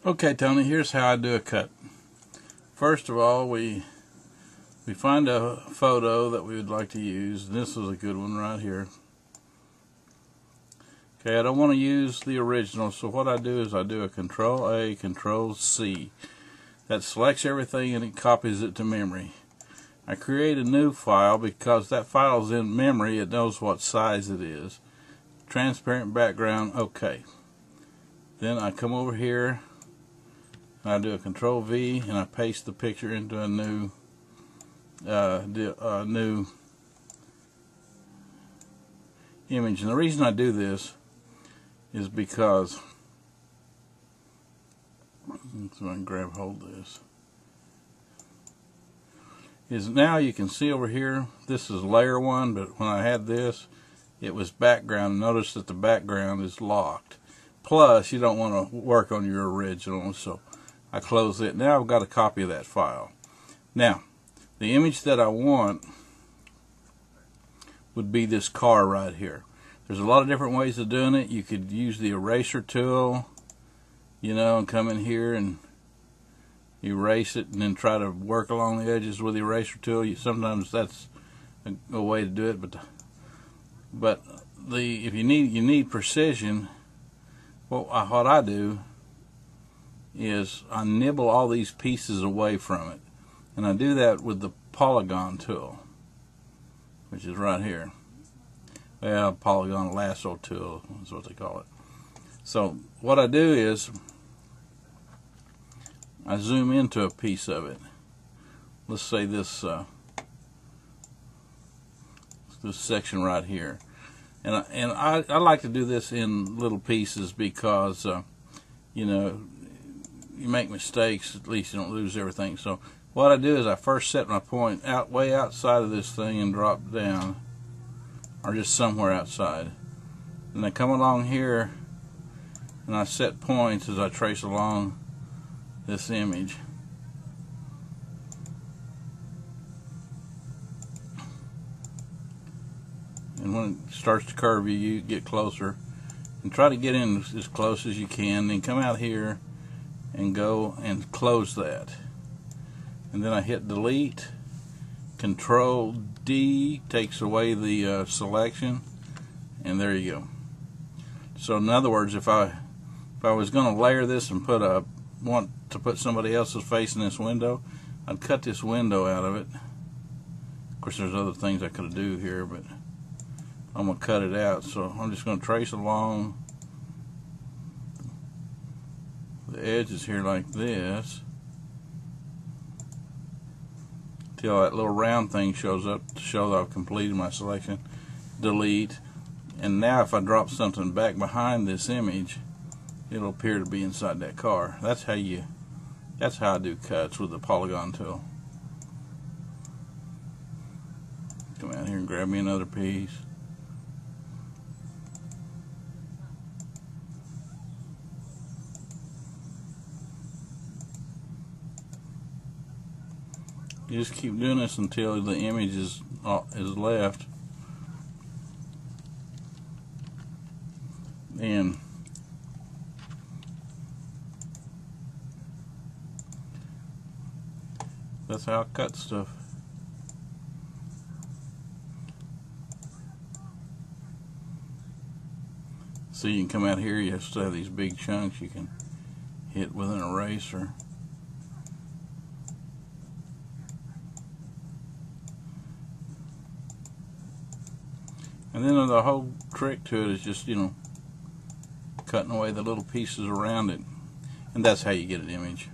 Okay, Tony, here's how I do a cut. First of all, we find a photo that we would like to use. This is a good one right here. Okay, I don't want to use the original, so what I do is I do a Control-A, Control-C. That selects everything and it copies it to memory. I create a new file because that file is in memory. It knows what size it is. Transparent background, okay. Then I come over here and I do a Control-V and I paste the picture into a new image. And the reason I do this is because, so I can grab hold of this, is now you can see over here, this is layer 1, but when I had this, it was background. Notice that the background is locked. Plus, you don't want to work on your original, so I close it. Now I've got a copy of that file. Now, the image that I want would be this car right here. There's a lot of different ways of doing it. You could use the eraser tool, you know, and come in here and erase it and then try to work along the edges with the eraser tool. Sometimes that's a way to do it, but if you need precision, what I do is I nibble all these pieces away from it, and I do that with the polygon tool, which is right here. Well, polygon lasso tool is what they call it. So what I do is I zoom into a piece of it. Let's say this section right here, and I like to do this in little pieces because you know, you make mistakes, at least you don't lose everything. So what I do is I first set my point way outside of this thing and drop down, or just somewhere outside. And I come along here and I set points as I trace along this image. And when it starts to curve, you get closer and try to get in as close as you can. Then come out here and go and close that. And then I hit delete. Control D takes away the selection, and there you go. So in other words, if I was going to layer this and want to put somebody else's face in this window, I'd cut this window out of it. Of course, there's other things I could do here, but I'm going to cut it out. So I'm just going to trace along the edges here like this till that little round thing shows up to show that I've completed my selection. Delete. And now if I drop something back behind this image, it'll appear to be inside that car. That's how I do cuts with the polygon tool. Come out here and grab me another piece. You just keep doing this until the image is left. And that's how I cut stuff. So you can come out here, you still have these big chunks you can hit with an eraser. And then the whole trick to it is just, you know, cutting away the little pieces around it. And that's how you get an image.